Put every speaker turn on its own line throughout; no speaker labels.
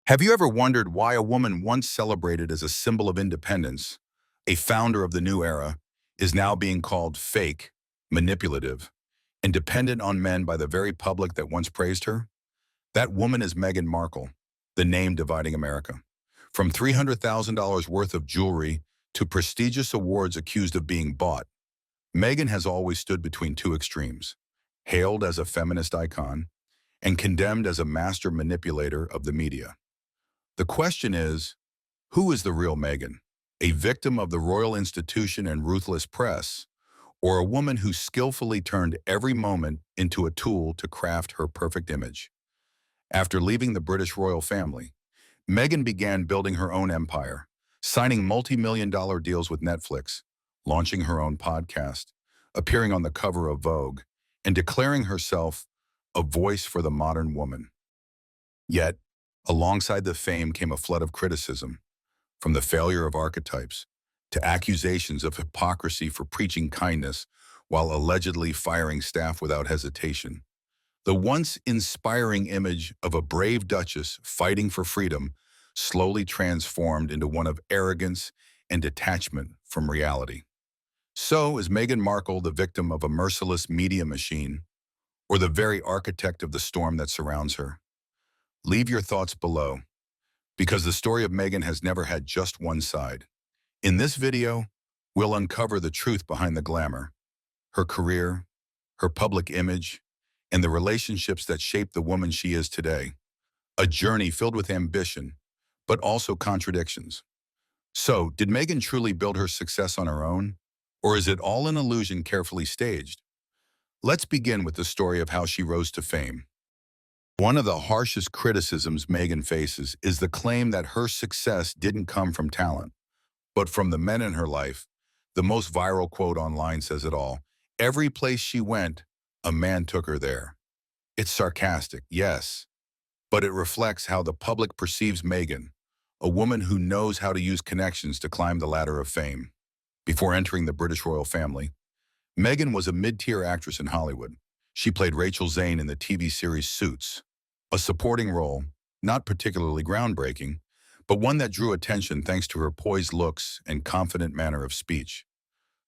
Have you ever wondered why a woman once celebrated as a symbol of independence, a founder of the new era, is now being called fake, manipulative, and dependent on men by the very public that once praised her? That woman is Meghan Markle, the name dividing America. From $300,000 worth of jewelry to prestigious awards accused of being bought, Meghan has always stood between two extremes, hailed as a feminist icon and condemned as a master manipulator of the media. The question is, who is the real Meghan? A victim of the royal institution and ruthless press, or a woman who skillfully turned every moment into a tool to craft her perfect image? After leaving the British royal family, Meghan began building her own empire, signing multi-million-dollar deals with Netflix, launching her own podcast, appearing on the cover of Vogue, and declaring herself a voice for the modern woman. Yet, alongside the fame came a flood of criticism, from the failure of archetypes to accusations of hypocrisy for preaching kindness while allegedly firing staff without hesitation. The once inspiring image of a brave duchess fighting for freedom slowly transformed into one of arrogance and detachment from reality. So, is Meghan Markle the victim of a merciless media machine, or the very architect of the storm that surrounds her? Leave your thoughts below, because the story of Meghan has never had just one side. In this video, we'll uncover the truth behind the glamour, her career, her public image, and the relationships that shaped the woman she is today. A journey filled with ambition, but also contradictions. So, did Meghan truly build her success on her own, or is it all an illusion carefully staged? Let's begin with the story of how she rose to fame. One of the harshest criticisms Meghan faces is the claim that her success didn't come from talent, but from the men in her life. The most viral quote online says it all. Every place she went, a man took her there. It's sarcastic, yes, but it reflects how the public perceives Meghan, a woman who knows how to use connections to climb the ladder of fame. Before entering the British royal family, Meghan was a mid-tier actress in Hollywood. She played Rachel Zane in the TV series Suits, a supporting role, not particularly groundbreaking, but one that drew attention thanks to her poised looks and confident manner of speech.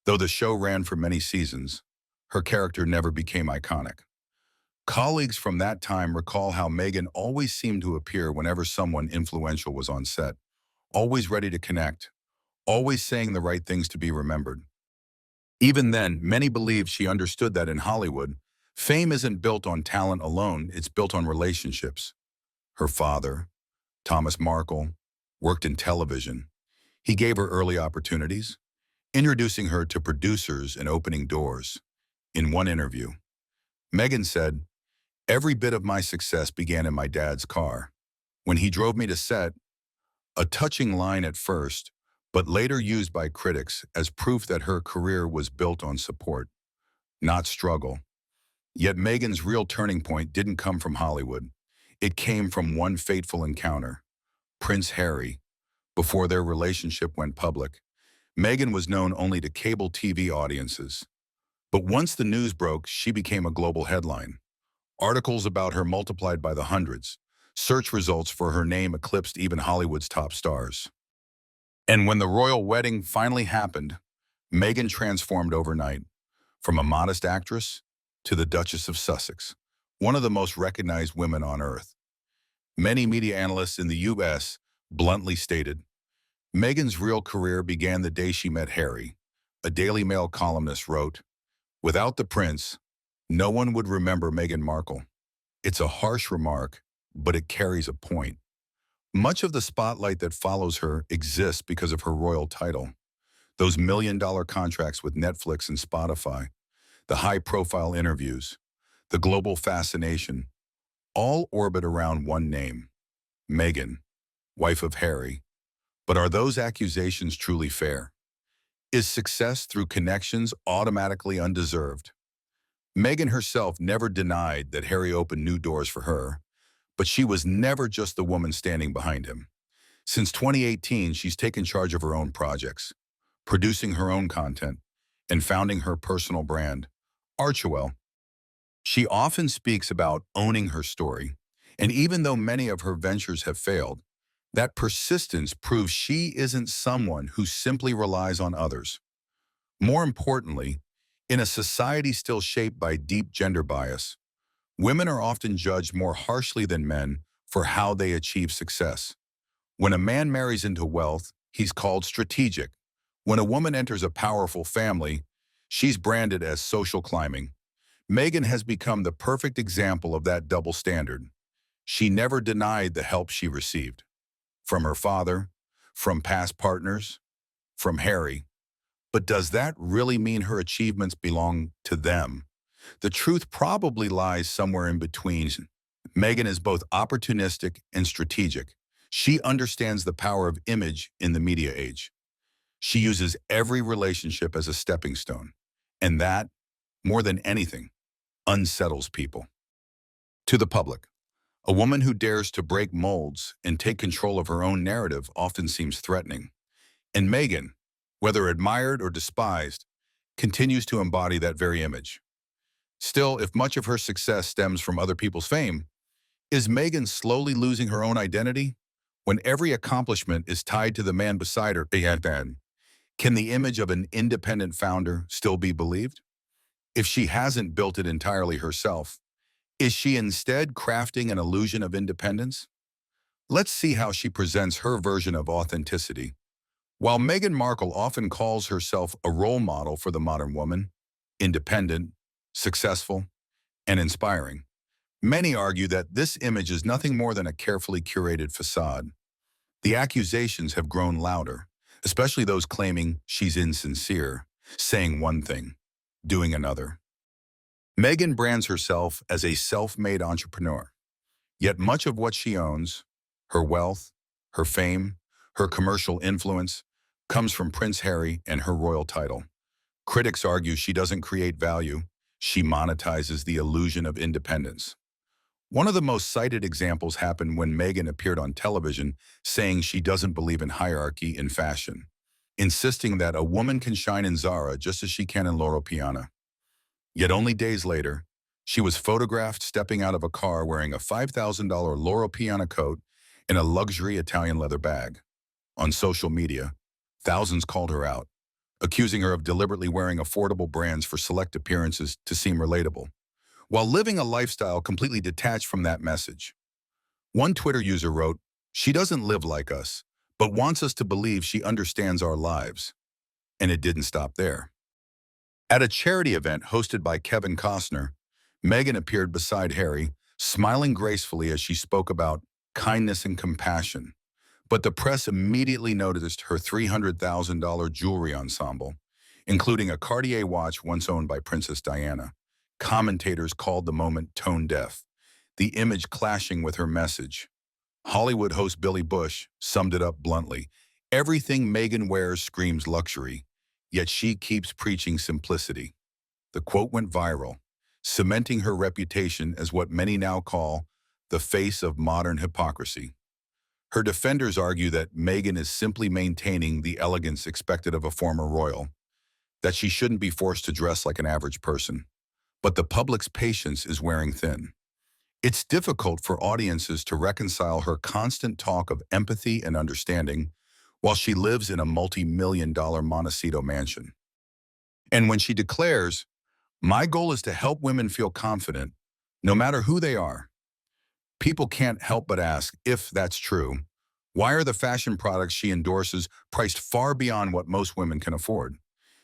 Though the show ran for many seasons, her character never became iconic. Colleagues from that time recall how Meghan always seemed to appear whenever someone influential was on set, always ready to connect, always saying the right things to be remembered. Even then, many believed she understood that in Hollywood, fame isn't built on talent alone, it's built on relationships. Her father, Thomas Markle, worked in television. He gave her early opportunities, introducing her to producers and opening doors. In one interview, Meghan said, "Every bit of my success began in my dad's car. When he drove me to set," a touching line at first, but later used by critics as proof that her career was built on support, not struggle. Yet Meghan's real turning point didn't come from Hollywood. It came from one fateful encounter. Prince Harry. Before their relationship went public, Meghan was known only to cable TV audiences. But once the news broke, she became a global headline. Articles about her multiplied by the hundreds. Search results for her name eclipsed even Hollywood's top stars. And when the royal wedding finally happened, Meghan transformed overnight, from a modest actress to the Duchess of Sussex, one of the most recognized women on earth. Many media analysts in the US bluntly stated, Meghan's real career began the day she met Harry. A Daily Mail columnist wrote, "Without the prince, no one would remember Meghan Markle." It's a harsh remark, but it carries a point. Much of the spotlight that follows her exists because of her royal title. Those million-dollar contracts with Netflix and Spotify, the high-profile interviews, the global fascination, all orbit around one name, Meghan, wife of Harry. But are those accusations truly fair? Is success through connections automatically undeserved? Meghan herself never denied that Harry opened new doors for her, but she was never just the woman standing behind him. Since 2018, she's taken charge of her own projects, producing her own content, and founding her personal brand, Archewell. She often speaks about owning her story, and even though many of her ventures have failed, That persistence proves she isn't someone who simply relies on others. More importantly, in a society still shaped by deep gender bias, women are often judged more harshly than men for how they achieve success. When a man marries into wealth, he's called strategic. When a woman enters a powerful family, she's branded as social climbing. Meghan has become the perfect example of that double standard. She never denied the help she received. From her father, from past partners, from Harry. But does that really mean her achievements belong to them? The truth probably lies somewhere in between. Meghan is both opportunistic and strategic. She understands the power of image in the media age. She uses every relationship as a stepping stone. And that, more than anything, unsettles people. To the public, a woman who dares to break molds and take control of her own narrative often seems threatening. And Meghan, whether admired or despised, continues to embody that very image. Still, if much of her success stems from other people's fame, is Meghan slowly losing her own identity? When every accomplishment is tied to the man beside her, can the image of an independent founder still be believed? If she hasn't built it entirely herself, is she instead crafting an illusion of independence? Let's see how she presents her version of authenticity. While Meghan Markle often calls herself a role model for the modern woman, independent, successful, and inspiring, many argue that this image is nothing more than a carefully curated facade. The accusations have grown louder, especially those claiming she's insincere, saying one thing, doing another. Meghan brands herself as a self-made entrepreneur, yet much of what she owns, her wealth, her fame, her commercial influence, comes from Prince Harry and her royal title. Critics argue she doesn't create value, she monetizes the illusion of independence. One of the most cited examples happened when Meghan appeared on television saying she doesn't believe in hierarchy in fashion, insisting that a woman can shine in Zara just as she can in Loro Piana. Yet only days later, she was photographed stepping out of a car wearing a $5,000 Loro Piana coat and a luxury Italian leather bag. On social media, thousands called her out, accusing her of deliberately wearing affordable brands for select appearances to seem relatable, while living a lifestyle completely detached from that message. One Twitter user wrote, "She doesn't live like us, but wants us to believe she understands our lives." And it didn't stop there. At a charity event hosted by Kevin Costner, Meghan appeared beside Harry, smiling gracefully as she spoke about kindness and compassion. But the press immediately noticed her $300,000 jewelry ensemble, including a Cartier watch once owned by Princess Diana. Commentators called the moment tone-deaf, the image clashing with her message. Hollywood host Billy Bush summed it up bluntly. Everything Meghan wears screams luxury, yet she keeps preaching simplicity. The quote went viral, cementing her reputation as what many now call the face of modern hypocrisy. Her defenders argue that Meghan is simply maintaining the elegance expected of a former royal, that she shouldn't be forced to dress like an average person. But the public's patience is wearing thin. It's difficult for audiences to reconcile her constant talk of empathy and understanding while she lives in a multi-million-dollar Montecito mansion. And when she declares, "My goal is to help women feel confident, no matter who they are," people can't help but ask, if that's true, why are the fashion products she endorses priced far beyond what most women can afford?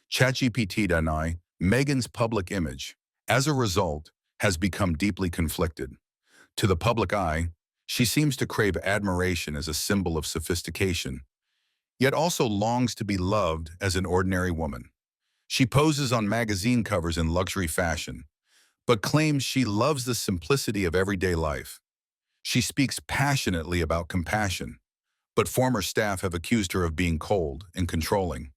ChatGPT deny Meghan's public image, as a result, has become deeply conflicted. To the public eye, she seems to crave admiration as a symbol of sophistication, yet also longs to be loved as an ordinary woman. She poses on magazine covers in luxury fashion, but claims she loves the simplicity of everyday life. She speaks passionately about compassion, but former staff have accused her of being cold and controlling.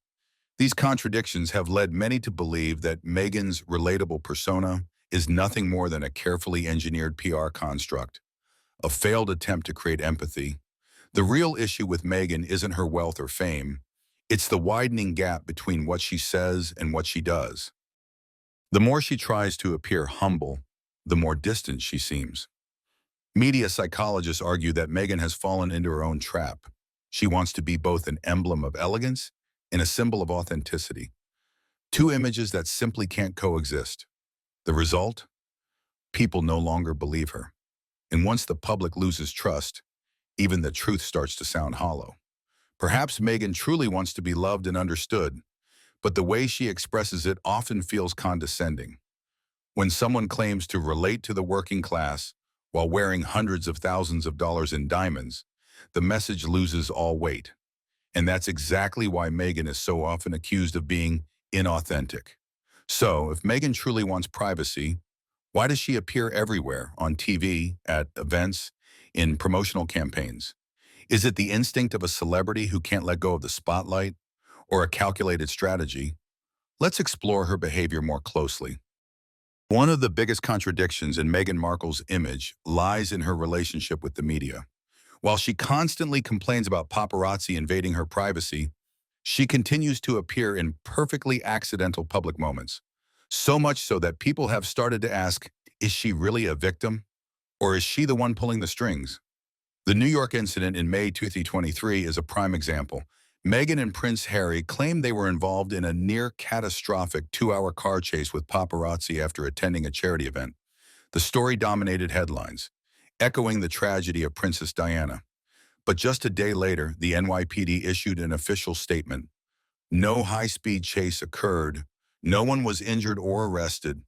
These contradictions have led many to believe that Meghan's relatable persona is nothing more than a carefully engineered PR construct, a failed attempt to create empathy. The real issue with Meghan isn't her wealth or fame. It's the widening gap between what she says and what she does. The more she tries to appear humble, the more distant she seems. Media psychologists argue that Meghan has fallen into her own trap. She wants to be both an emblem of elegance and a symbol of authenticity. Two images that simply can't coexist. The result? People no longer believe her. And once the public loses trust, even the truth starts to sound hollow. Perhaps Meghan truly wants to be loved and understood, but the way she expresses it often feels condescending. When someone claims to relate to the working class while wearing hundreds of thousands of dollars in diamonds, the message loses all weight. And that's exactly why Meghan is so often accused of being inauthentic. So, if Meghan truly wants privacy, why does she appear everywhere, on TV, at events, in promotional campaigns? Is it the instinct of a celebrity who can't let go of the spotlight, or a calculated strategy? Let's explore her behavior more closely. One of the biggest contradictions in Meghan Markle's image lies in her relationship with the media. While she constantly complains about paparazzi invading her privacy, she continues to appear in perfectly accidental public moments. So much so that people have started to ask, is she really a victim? Or is she the one pulling the strings? The New York incident in May 2023 is a prime example. Meghan and Prince Harry claimed they were involved in a near-catastrophic 2-hour car chase with paparazzi after attending a charity event. The story dominated headlines, echoing the tragedy of Princess Diana. But just a day later, the NYPD issued an official statement. No high-speed chase occurred. No one was injured or arrested.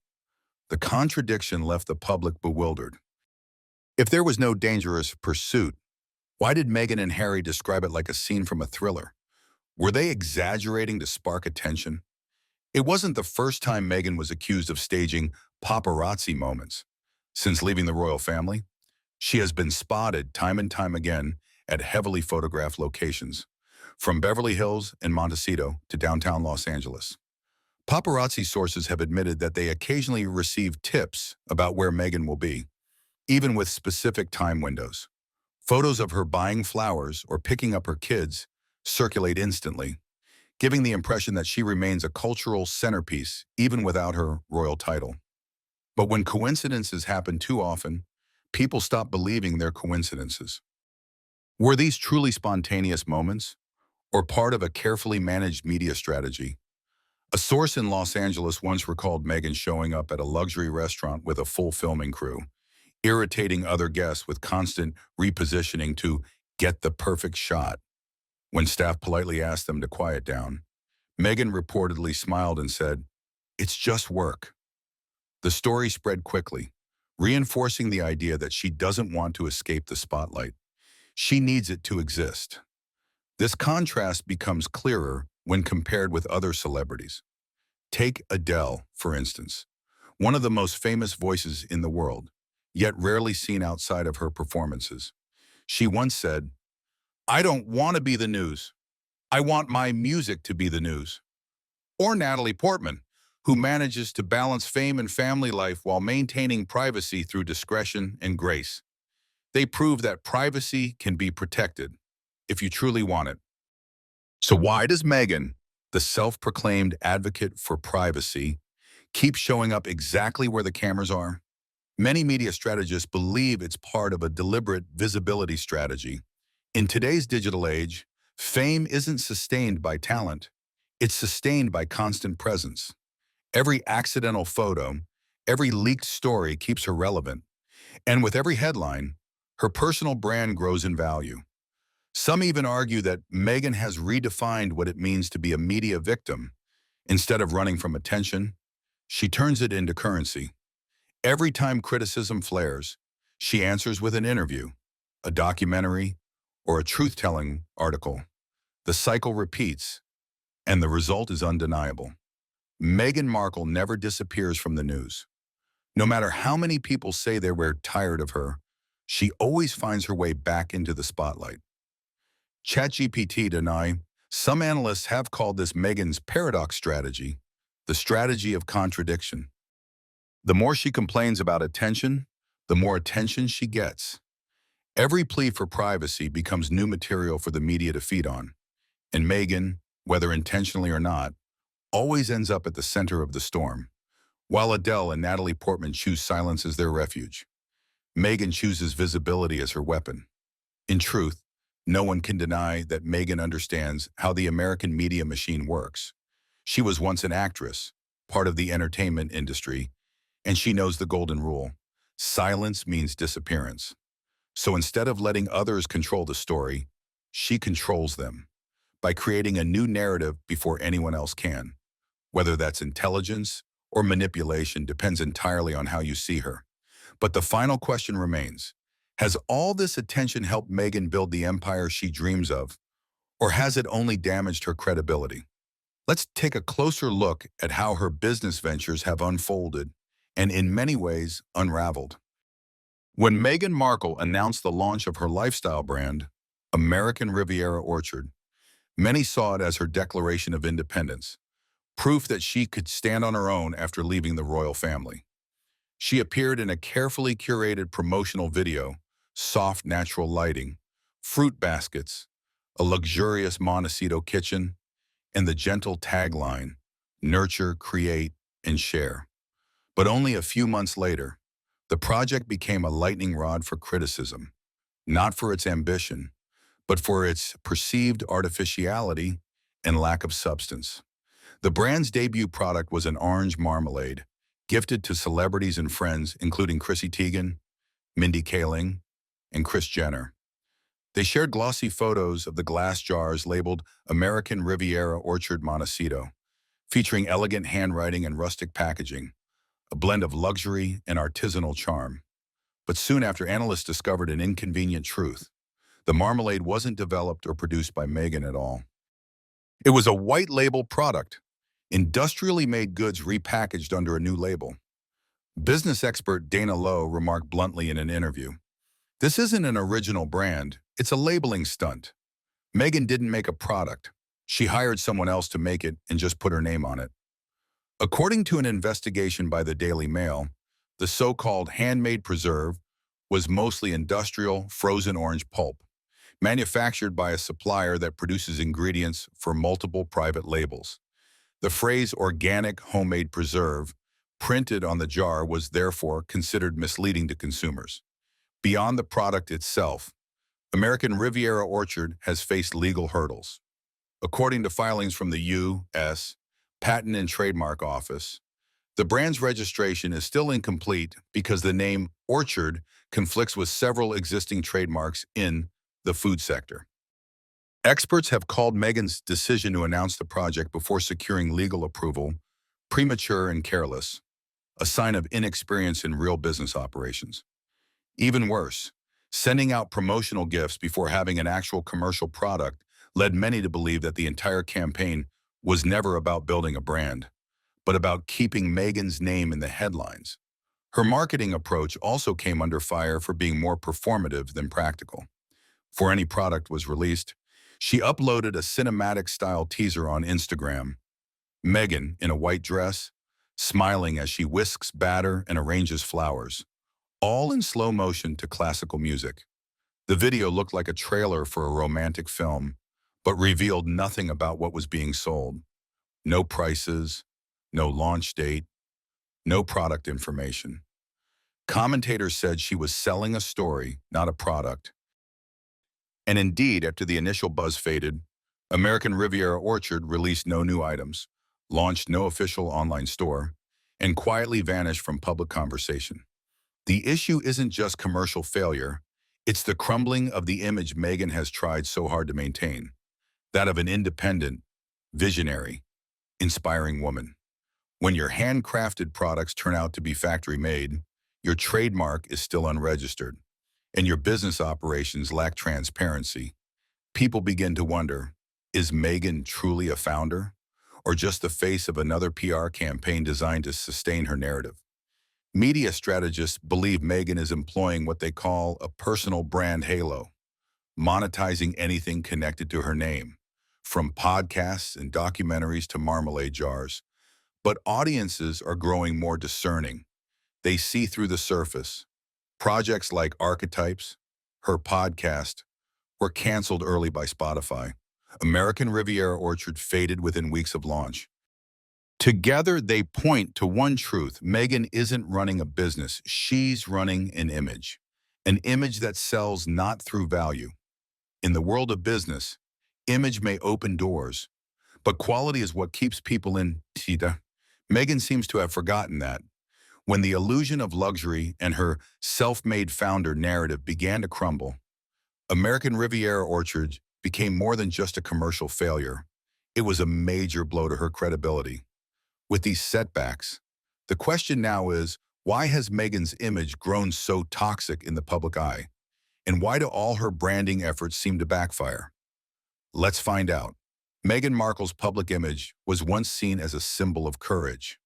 The contradiction left the public bewildered. If there was no dangerous pursuit, why did Meghan and Harry describe it like a scene from a thriller? Were they exaggerating to spark attention? It wasn't the first time Meghan was accused of staging paparazzi moments. Since leaving the royal family, she has been spotted time and time again at heavily photographed locations, from Beverly Hills and Montecito to downtown Los Angeles. Paparazzi sources have admitted that they occasionally receive tips about where Meghan will be, even with specific time windows. Photos of her buying flowers or picking up her kids circulate instantly, giving the impression that she remains a cultural centerpiece even without her royal title. But when coincidences happen too often, people stop believing they're coincidences. Were these truly spontaneous moments, or part of a carefully managed media strategy? A source in Los Angeles once recalled Meghan showing up at a luxury restaurant with a full filming crew, irritating other guests with constant repositioning to get the perfect shot. When staff politely asked them to quiet down, Meghan reportedly smiled and said, "It's just work." The story spread quickly, reinforcing the idea that she doesn't want to escape the spotlight. She needs it to exist. This contrast becomes clearer when compared with other celebrities. Take Adele, for instance, one of the most famous voices in the world, yet rarely seen outside of her performances. She once said, "I don't want to be the news. I want my music to be the news." Or Natalie Portman, who manages to balance fame and family life while maintaining privacy through discretion and grace. They prove that privacy can be protected if you truly want it. So why does Meghan, the self-proclaimed advocate for privacy, keep showing up exactly where the cameras are? Many media strategists believe it's part of a deliberate visibility strategy. In today's digital age, fame isn't sustained by talent. It's sustained by constant presence. Every accidental photo, every leaked story keeps her relevant. And with every headline, her personal brand grows in value. Some even argue that Meghan has redefined what it means to be a media victim. Instead of running from attention, she turns it into currency. Every time criticism flares, she answers with an interview, a documentary, or a truth-telling article. The cycle repeats, and the result is undeniable. Meghan Markle never disappears from the news. No matter how many people say they were tired of her, she always finds her way back into the spotlight. ChatGPT deny. Some analysts have called this Meghan's paradox strategy, the strategy of contradiction. The more she complains about attention, the more attention she gets. Every plea for privacy becomes new material for the media to feed on. And Meghan, whether intentionally or not, always ends up at the center of the storm, while Adele and Natalie Portman choose silence as their refuge. Meghan chooses visibility as her weapon. In truth, no one can deny that Meghan understands how the American media machine works. She was once an actress, part of the entertainment industry, and she knows the golden rule. Silence means disappearance. So instead of letting others control the story, she controls them by creating a new narrative before anyone else can. Whether that's intelligence or manipulation depends entirely on how you see her. But the final question remains, has all this attention helped Meghan build the empire she dreams of, or has it only damaged her credibility? Let's take a closer look at how her business ventures have unfolded and in many ways unraveled. When Meghan Markle announced the launch of her lifestyle brand, American Riviera Orchard, many saw it as her declaration of independence, proof that she could stand on her own after leaving the royal family. She appeared in a carefully curated promotional video, soft natural lighting, fruit baskets, a luxurious Montecito kitchen, and the gentle tagline, "Nurture, create, and share." But only a few months later, the project became a lightning rod for criticism, not for its ambition, but for its perceived artificiality and lack of substance. The brand's debut product was an orange marmalade, gifted to celebrities and friends including Chrissy Teigen, Mindy Kaling, and Kris Jenner. They shared glossy photos of the glass jars labeled American Riviera Orchard Montecito, featuring elegant handwriting and rustic packaging, a blend of luxury and artisanal charm. But soon after, analysts discovered an inconvenient truth. The marmalade wasn't developed or produced by Meghan at all. It was a white label product, industrially made goods repackaged under a new label. Business expert Dana Lowe remarked bluntly in an interview, "This isn't an original brand, it's a labeling stunt. Meghan didn't make a product. She hired someone else to make it and just put her name on it." According to an investigation by the Daily Mail, the so-called handmade preserve was mostly industrial frozen orange pulp, manufactured by a supplier that produces ingredients for multiple private labels. The phrase organic homemade preserve printed on the jar was therefore considered misleading to consumers. Beyond the product itself, American Riviera Orchard has faced legal hurdles. According to filings from the U.S. Patent and Trademark Office, the brand's registration is still incomplete because the name Orchard conflicts with several existing trademarks in the food sector. Experts have called Meghan's decision to announce the project before securing legal approval premature and careless, a sign of inexperience in real business operations. Even worse, sending out promotional gifts before having an actual commercial product led many to believe that the entire campaign was never about building a brand, but about keeping Meghan's name in the headlines. Her marketing approach also came under fire for being more performative than practical. Before any product was released, she uploaded a cinematic-style teaser on Instagram. Meghan, in a white dress, smiling as she whisks batter and arranges flowers, all in slow motion to classical music. The video looked like a trailer for a romantic film, but revealed nothing about what was being sold. No prices, no launch date, no product information. Commentators said she was selling a story, not a product. And indeed, after the initial buzz faded, American Riviera Orchard released no new items, launched no official online store, and quietly vanished from public conversation. The issue isn't just commercial failure, it's the crumbling of the image Meghan has tried so hard to maintain, that of an independent, visionary, inspiring woman. When your handcrafted products turn out to be factory-made, your trademark is still unregistered, and your business operations lack transparency, people begin to wonder, is Meghan truly a founder, or just the face of another PR campaign designed to sustain her narrative? Media strategists believe Meghan is employing what they call a personal brand halo, monetizing anything connected to her name, from podcasts and documentaries to marmalade jars. But audiences are growing more discerning. They see through the surface. Projects like Archetypes, her podcast, were canceled early by Spotify. American Riviera Orchard faded within weeks of launch. Together, they point to one truth. Meghan isn't running a business. She's running an image that sells not through value. In the world of business, image may open doors, but quality is what keeps people in. Meghan seems to have forgotten that. When the illusion of luxury and her self-made founder narrative began to crumble, American Riviera Orchards became more than just a commercial failure. It was a major blow to her credibility. With these setbacks, the question now is, why has Meghan's image grown so toxic in the public eye? And why do all her branding efforts seem to backfire? Let's find out. Meghan Markle's public image was once seen as a symbol of courage,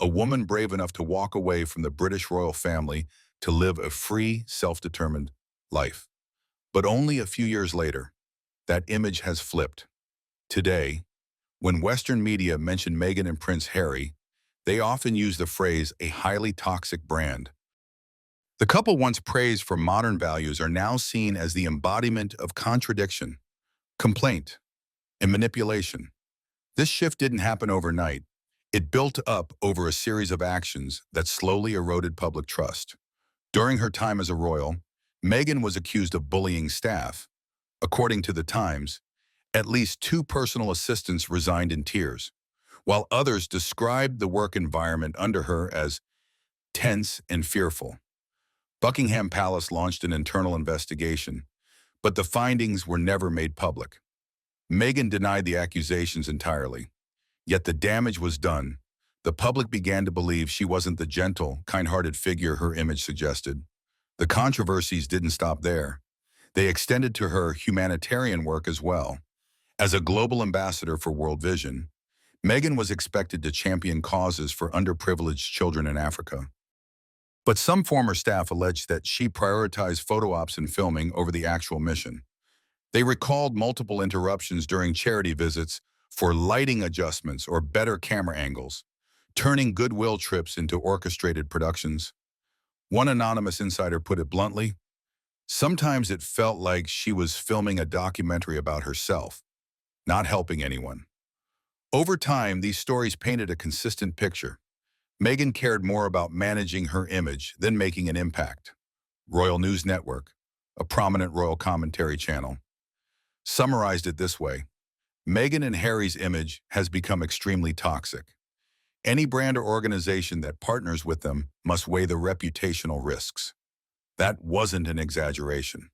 a woman brave enough to walk away from the British royal family to live a free, self-determined life. But only a few years later, that image has flipped. Today, when Western media mention Meghan and Prince Harry, they often use the phrase a highly toxic brand. The couple once praised for modern values are now seen as the embodiment of contradiction, complaint, and manipulation. This shift didn't happen overnight. It built up over a series of actions that slowly eroded public trust. During her time as a royal, Meghan was accused of bullying staff. According to the Times, at least 2 personal assistants resigned in tears, while others described the work environment under her as tense and fearful. Buckingham Palace launched an internal investigation, but the findings were never made public. Meghan denied the accusations entirely, yet the damage was done. The public began to believe she wasn't the gentle, kind-hearted figure her image suggested. The controversies didn't stop there. They extended to her humanitarian work as well. As a global ambassador for World Vision, Meghan was expected to champion causes for underprivileged children in Africa. But some former staff alleged that she prioritized photo ops and filming over the actual mission. They recalled multiple interruptions during charity visits for lighting adjustments or better camera angles, turning goodwill trips into orchestrated productions. One anonymous insider put it bluntly, sometimes it felt like she was filming a documentary about herself, not helping anyone. Over time, these stories painted a consistent picture. Meghan cared more about managing her image than making an impact. Royal News Network, a prominent royal commentary channel, summarized it this way: Meghan and Harry's image has become extremely toxic. Any brand or organization that partners with them must weigh the reputational risks. That wasn't an exaggeration.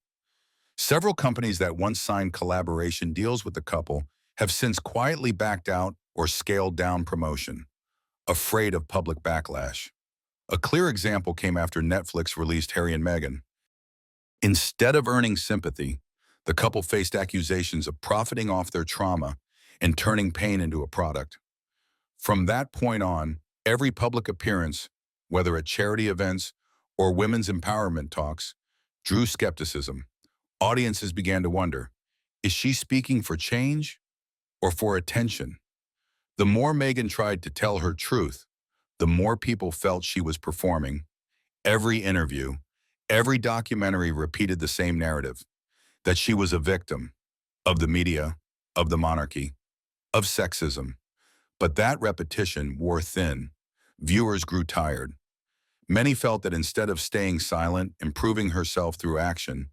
Several companies that once signed collaboration deals with the couple have since quietly backed out or scaled down promotion, afraid of public backlash. A clear example came after Netflix released Harry and Meghan. Instead of earning sympathy, the couple faced accusations of profiting off their trauma and turning pain into a product. From that point on, every public appearance, whether at charity events or women's empowerment talks, drew skepticism. Audiences began to wonder, is she speaking for change or for attention? The more Meghan tried to tell her truth, the more people felt she was performing. Every interview, every documentary repeated the same narrative, that she was a victim of the media, of the monarchy, of sexism. But that repetition wore thin. Viewers grew tired. Many felt that instead of staying silent, improving herself through action,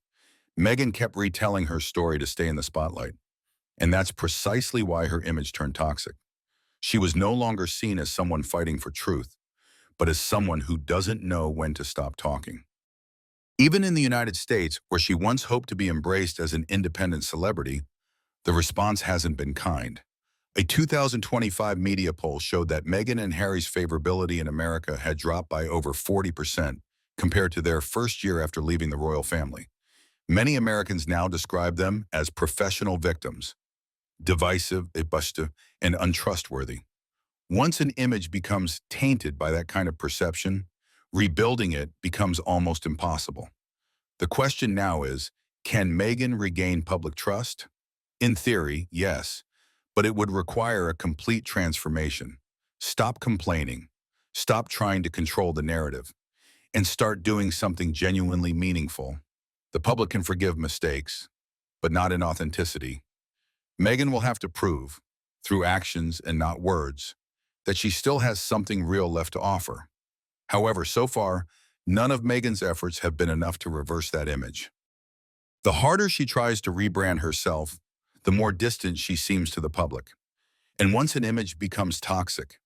Meghan kept retelling her story to stay in the spotlight. And that's precisely why her image turned toxic. She was no longer seen as someone fighting for truth, but as someone who doesn't know when to stop talking. Even in the United States, where she once hoped to be embraced as an independent celebrity, the response hasn't been kind. A 2025 media poll showed that Meghan and Harry's favorability in America had dropped by over 40% compared to their first year after leaving the royal family. Many Americans now describe them as professional victims, divisive, and untrustworthy. Once an image becomes tainted by that kind of perception, rebuilding it becomes almost impossible. The question now is, can Meghan regain public trust? In theory, yes, but it would require a complete transformation. Stop complaining, stop trying to control the narrative, and start doing something genuinely meaningful. The public can forgive mistakes, but not inauthenticity. Meghan will have to prove, through actions and not words, that she still has something real left to offer. However, so far, none of Meghan's efforts have been enough to reverse that image. The harder she tries to rebrand herself, the more distant she seems to the public. And once an image becomes toxic,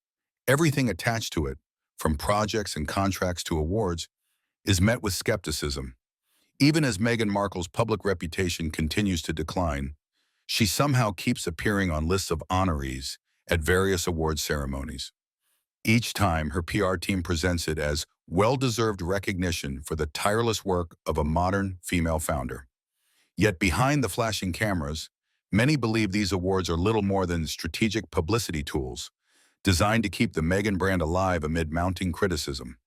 everything attached to it, from projects and contracts to awards, is met with skepticism. Even as Meghan Markle's public reputation continues to decline, she somehow keeps appearing on lists of honorees at various award ceremonies. Each time, her PR team presents it as well-deserved recognition for the tireless work of a modern female founder. Yet behind the flashing cameras, many believe these awards are little more than strategic publicity tools, designed to keep the Meghan brand alive amid mounting criticism.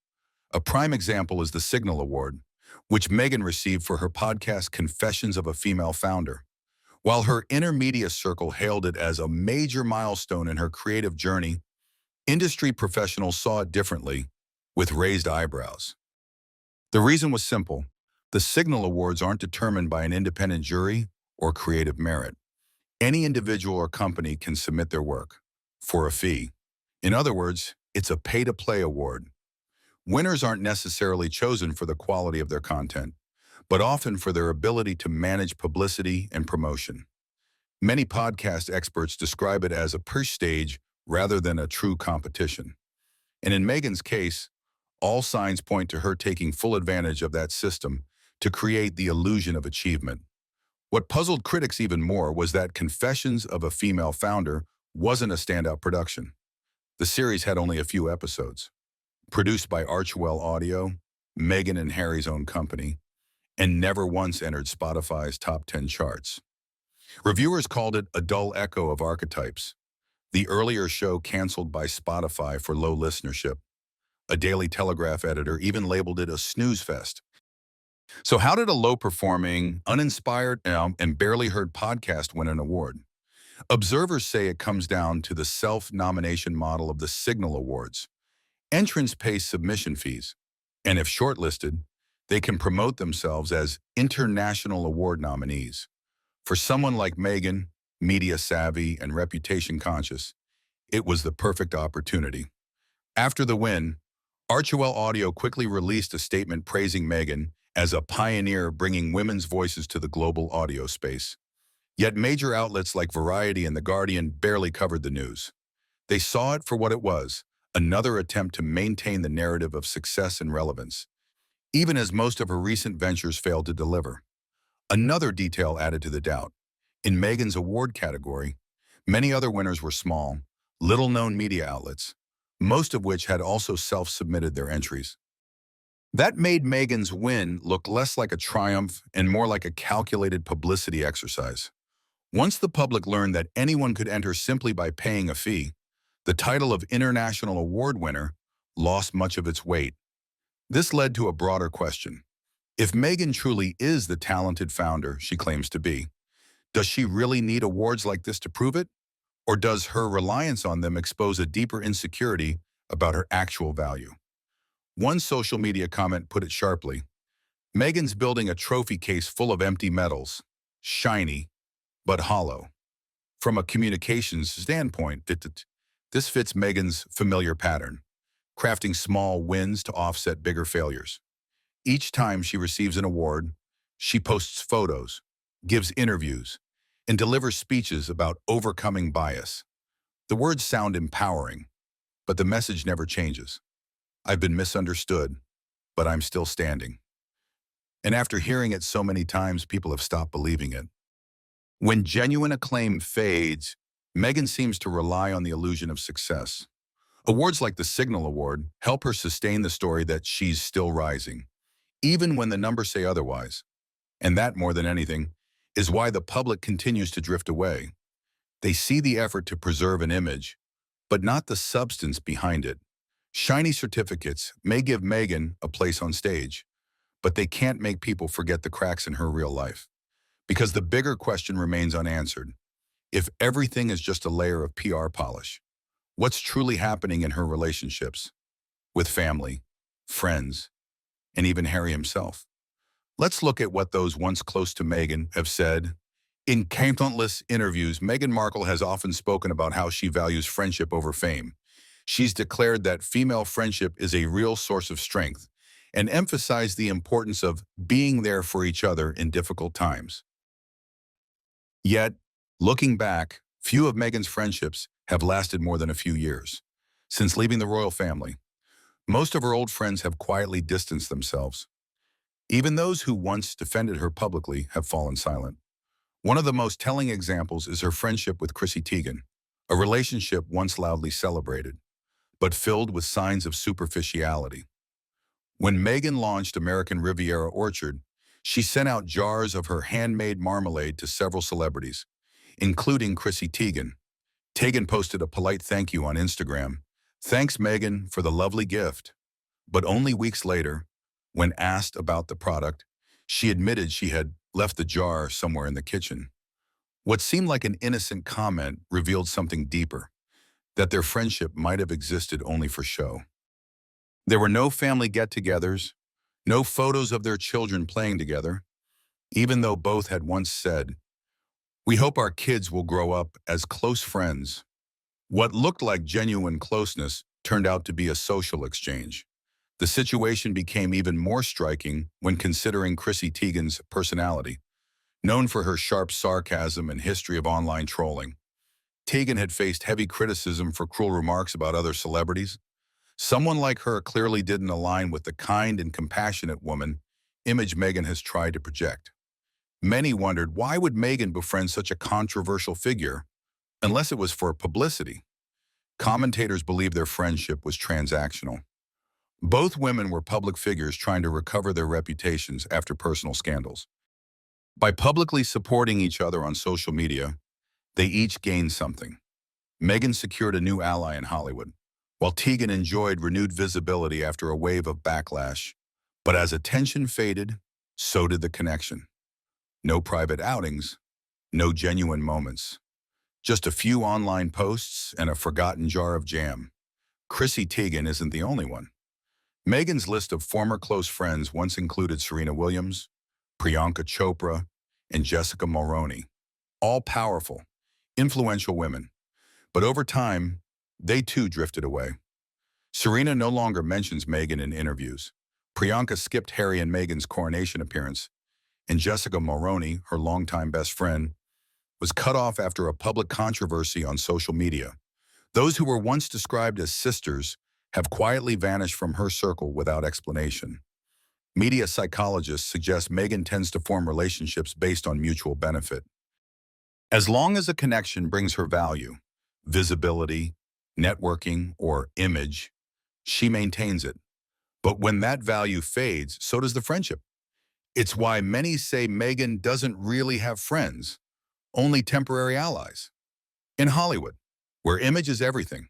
A prime example is the Signal Award, which Meghan received for her podcast Confessions of a Female Founder. While her inner media circle hailed it as a major milestone in her creative journey, industry professionals saw it differently, with raised eyebrows. The reason was simple. The Signal Awards aren't determined by an independent jury or creative merit. Any individual or company can submit their work for a fee. In other words, it's a pay-to-play award. Winners aren't necessarily chosen for the quality of their content, but often for their ability to manage publicity and promotion. Many podcast experts describe it as a push stage rather than a true competition. And in Meghan's case, all signs point to her taking full advantage of that system to create the illusion of achievement. What puzzled critics even more was that Confessions of a Female Founder wasn't a standout production. The series had only a few episodes. Produced by Archwell Audio, Meghan and Harry's own company, and never once entered Spotify's top 10 charts. Reviewers called it a dull echo of archetypes. The earlier show canceled by Spotify for low listenership. A Daily Telegraph editor even labeled it a snooze fest. So how did a low-performing, uninspired, and barely heard podcast win an award? Observers say it comes down to the self-nomination model of the Signal Awards. Entrants pay submission fees, and if shortlisted, they can promote themselves as international award nominees. For someone like Meghan, media-savvy and reputation-conscious, it was the perfect opportunity. After the win, Archwell Audio quickly released a statement praising Meghan as a pioneer bringing women's voices to the global audio space. Yet major outlets like Variety and The Guardian barely covered the news. They saw it for what it was, another attempt to maintain the narrative of success and relevance, even as most of her recent ventures failed to deliver. Another detail added to the doubt. In Meghan's award category, many other winners were small, little-known media outlets, most of which had also self-submitted their entries. That made Meghan's win look less like a triumph and more like a calculated publicity exercise. Once the public learned that anyone could enter simply by paying a fee, the title of International Award winner lost much of its weight. This led to a broader question. If Meghan truly is the talented founder she claims to be, does she really need awards like this to prove it? Or does her reliance on them expose a deeper insecurity about her actual value? One social media comment put it sharply. Meghan's building a trophy case full of empty medals, shiny, but hollow. From a communications standpoint, this fits Meghan's familiar pattern, crafting small wins to offset bigger failures. Each time she receives an award, she posts photos, gives interviews, and delivers speeches about overcoming bias. The words sound empowering, but the message never changes. I've been misunderstood, but I'm still standing. And after hearing it so many times, people have stopped believing it. When genuine acclaim fades, Meghan seems to rely on the illusion of success. Awards like the Signal Award help her sustain the story that she's still rising, even when the numbers say otherwise. And that, more than anything, is why the public continues to drift away. They see the effort to preserve an image, but not the substance behind it. Shiny certificates may give Meghan a place on stage, but they can't make people forget the cracks in her real life. Because the bigger question remains unanswered. If everything is just a layer of PR polish, what's truly happening in her relationships with family, friends, and even Harry himself? Let's look at what those once close to Meghan have said. In countless interviews, Meghan Markle has often spoken about how she values friendship over fame. She's declared that female friendship is a real source of strength and emphasized the importance of being there for each other in difficult times. Yet, looking back, few of Meghan's friendships have lasted more than a few years. Since leaving the royal family, most of her old friends have quietly distanced themselves. Even those who once defended her publicly have fallen silent. One of the most telling examples is her friendship with Chrissy Teigen, a relationship once loudly celebrated, but filled with signs of superficiality. When Meghan launched American Riviera Orchard, she sent out jars of her handmade marmalade to several celebrities, including Chrissy Teigen. Teigen posted a polite thank you on Instagram. "Thanks, Meghan, for the lovely gift." But only weeks later, when asked about the product, she admitted she had left the jar somewhere in the kitchen. What seemed like an innocent comment revealed something deeper, that their friendship might have existed only for show. There were no family get-togethers, no photos of their children playing together, even though both had once said, "We hope our kids will grow up as close friends." What looked like genuine closeness turned out to be a social exchange. The situation became even more striking when considering Chrissy Teigen's personality. Known for her sharp sarcasm and history of online trolling, Teigen had faced heavy criticism for cruel remarks about other celebrities. Someone like her clearly didn't align with the kind and compassionate woman image Meghan has tried to project. Many wondered, why would Meghan befriend such a controversial figure unless it was for publicity? Commentators believe their friendship was transactional. Both women were public figures trying to recover their reputations after personal scandals. By publicly supporting each other on social media, they each gained something. Meghan secured a new ally in Hollywood, while Teigen enjoyed renewed visibility after a wave of backlash. But as attention faded, so did the connection. No private outings, no genuine moments. Just a few online posts and a forgotten jar of jam. Chrissy Teigen isn't the only one. Meghan's list of former close friends once included Serena Williams, Priyanka Chopra, and Jessica Mulroney, all powerful, influential women. But over time, they too drifted away. Serena no longer mentions Meghan in interviews. Priyanka skipped Harry and Meghan's coronation appearance, and Jessica Mulroney, her longtime best friend, was cut off after a public controversy on social media. Those who were once described as sisters have quietly vanished from her circle without explanation. Media psychologists suggest Meghan tends to form relationships based on mutual benefit. As long as a connection brings her value, visibility, networking, or image, she maintains it. But when that value fades, so does the friendship. It's why many say Meghan doesn't really have friends, only temporary allies. In Hollywood, where image is everything,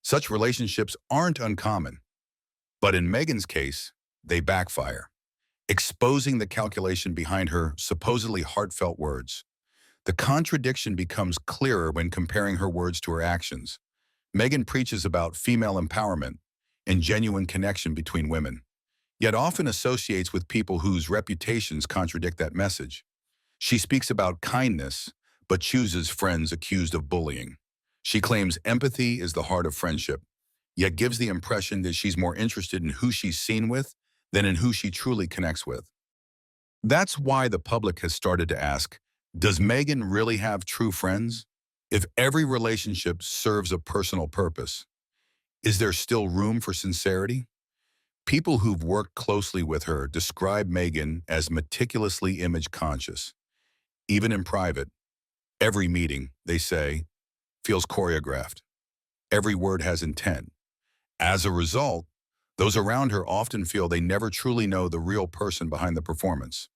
such relationships aren't uncommon. But in Meghan's case, they backfire, exposing the calculation behind her supposedly heartfelt words. The contradiction becomes clearer when comparing her words to her actions. Meghan preaches about female empowerment and genuine connection between women, yet often associates with people whose reputations contradict that message. She speaks about kindness, but chooses friends accused of bullying. She claims empathy is the heart of friendship, yet gives the impression that she's more interested in who she's seen with than in who she truly connects with. That's why the public has started to ask, does Meghan really have true friends? If every relationship serves a personal purpose, is there still room for sincerity? People who've worked closely with her describe Meghan as meticulously image-conscious. Even in private, every meeting, they say, feels choreographed. Every word has intent. As a result, those around her often feel they never truly know the real person behind the performance.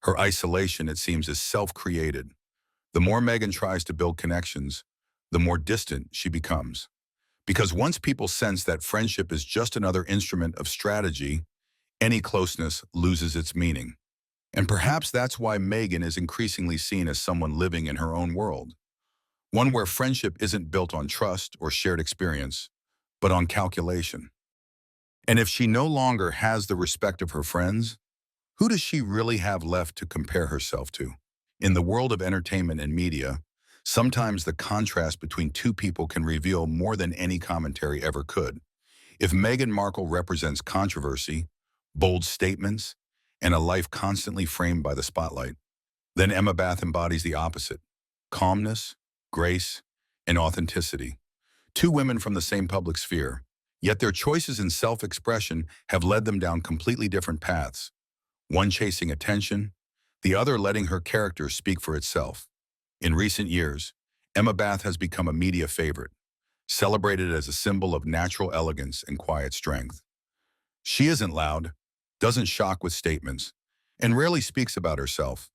Her isolation, it seems, is self-created. The more Meghan tries to build connections, the more distant she becomes. Because once people sense that friendship is just another instrument of strategy, any closeness loses its meaning. And perhaps that's why Meghan is increasingly seen as someone living in her own world. One where friendship isn't built on trust or shared experience, but on calculation. And if she no longer has the respect of her friends, who does she really have left to compare herself to? In the world of entertainment and media, Sometimes the contrast between two people can reveal more than any commentary ever could. If Meghan Markle represents controversy, bold statements, and a life constantly framed by the spotlight, then Emma Bath embodies the opposite: calmness, grace, and authenticity. Two women from the same public sphere, yet their choices in self-expression have led them down completely different paths, one chasing attention, the other letting her character speak for itself. In recent years, Emma Bath has become a media favorite, celebrated as a symbol of natural elegance and quiet strength. She isn't loud, doesn't shock with statements, and rarely speaks about herself.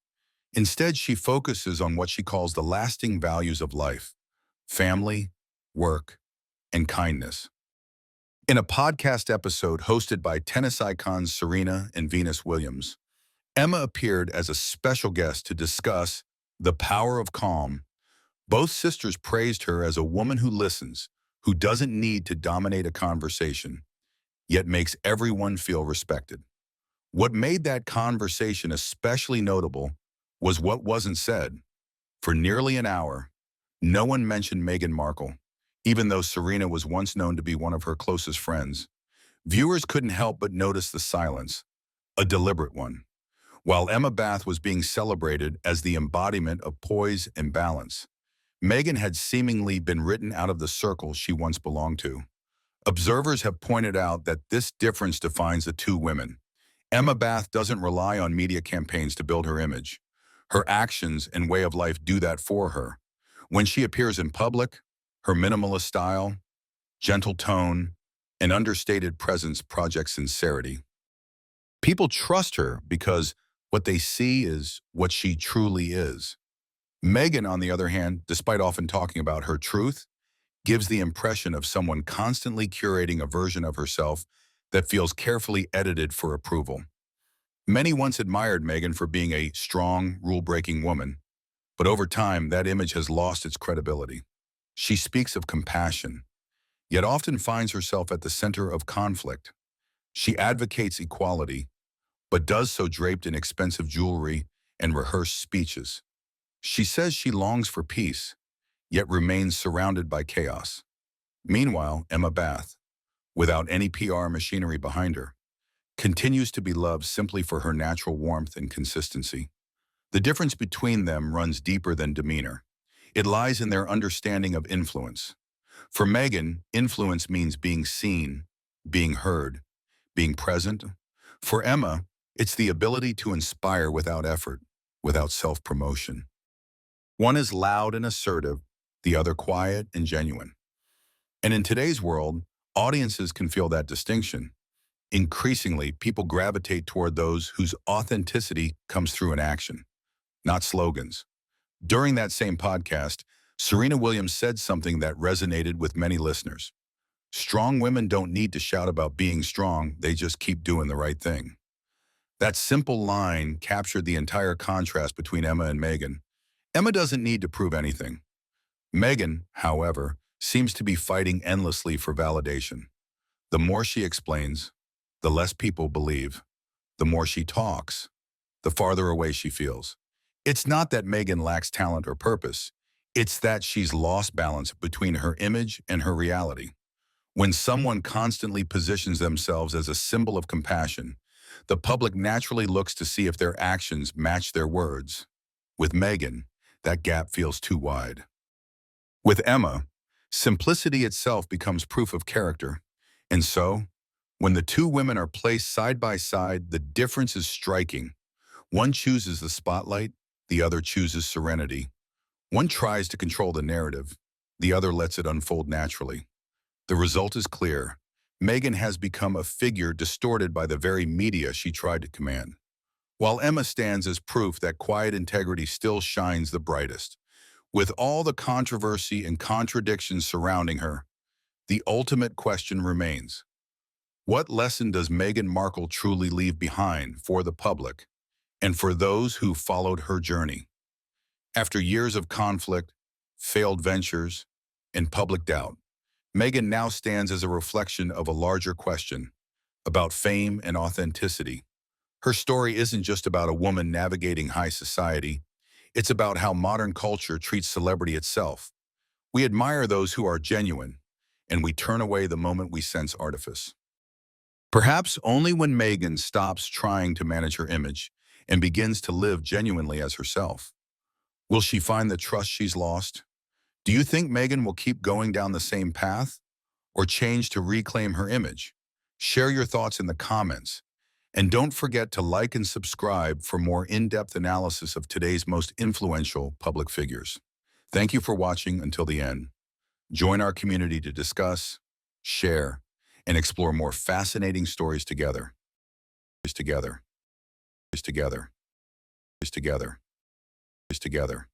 Instead, she focuses on what she calls the lasting values of life: family, work, and kindness. In a podcast episode hosted by tennis icons Serena and Venus Williams, Emma appeared as a special guest to discuss the power of calm. Both sisters praised her as a woman who listens, who doesn't need to dominate a conversation, yet makes everyone feel respected. What made that conversation especially notable was what wasn't said. For nearly an hour, no one mentioned Meghan Markle, even though Serena was once known to be one of her closest friends. Viewers couldn't help but notice the silence, a deliberate one. While Emma Bath was being celebrated as the embodiment of poise and balance, Meghan had seemingly been written out of the circle she once belonged to. Observers have pointed out that this difference defines the two women. Emma Bath doesn't rely on media campaigns to build her image. Her actions and way of life do that for her. When she appears in public, her minimalist style, gentle tone, and understated presence project sincerity. People trust her because what they see is what she truly is. Meghan, on the other hand, despite often talking about her truth, gives the impression of someone constantly curating a version of herself that feels carefully edited for approval. Many once admired Meghan for being a strong, rule-breaking woman, but over time that image has lost its credibility. She speaks of compassion, yet often finds herself at the center of conflict. She advocates equality, but does so draped in expensive jewelry and rehearsed speeches. She says she longs for peace, yet remains surrounded by chaos. Meanwhile, Emma Bath, without any PR machinery behind her, continues to be loved simply for her natural warmth and consistency. The difference between them runs deeper than demeanor. It lies in their understanding of influence. For Meghan, influence means being seen, being heard, being present. For Emma, it's the ability to inspire without effort, without self-promotion. One is loud and assertive, the other quiet and genuine. And in today's world, audiences can feel that distinction. Increasingly, people gravitate toward those whose authenticity comes through in action, not slogans. During that same podcast, Serena Williams said something that resonated with many listeners. Strong women don't need to shout about being strong, they just keep doing the right thing. That simple line captured the entire contrast between Emma and Meghan. Emma doesn't need to prove anything. Meghan, however, seems to be fighting endlessly for validation. The more she explains, the less people believe. The more she talks, the farther away she feels. It's not that Meghan lacks talent or purpose. It's that she's lost balance between her image and her reality. When someone constantly positions themselves as a symbol of compassion, the public naturally looks to see if their actions match their words. With Meghan, that gap feels too wide. With Emma, simplicity itself becomes proof of character. And so, when the two women are placed side by side, the difference is striking. One chooses the spotlight, the other chooses serenity. One tries to control the narrative, the other lets it unfold naturally. The result is clear. Meghan has become a figure distorted by the very media she tried to command, while Emma stands as proof that quiet integrity still shines the brightest. With all the controversy and contradictions surrounding her, the ultimate question remains: what lesson does Meghan Markle truly leave behind for the public and for those who followed her journey? After years of conflict, failed ventures, and public doubt, Meghan now stands as a reflection of a larger question about fame and authenticity. Her story isn't just about a woman navigating high society. It's about how modern culture treats celebrity itself. We admire those who are genuine, and we turn away the moment we sense artifice. Perhaps only when Meghan stops trying to manage her image and begins to live genuinely as herself. Will she find the trust she's lost? Do you think Meghan will keep going down the same path or change to reclaim her image? Share your thoughts in the comments. And don't forget to like and subscribe for more in-depth analysis of today's most influential public figures. Thank you for watching until the end. Join our community to discuss, share, and explore more fascinating stories together. Together. Together. Together. Together.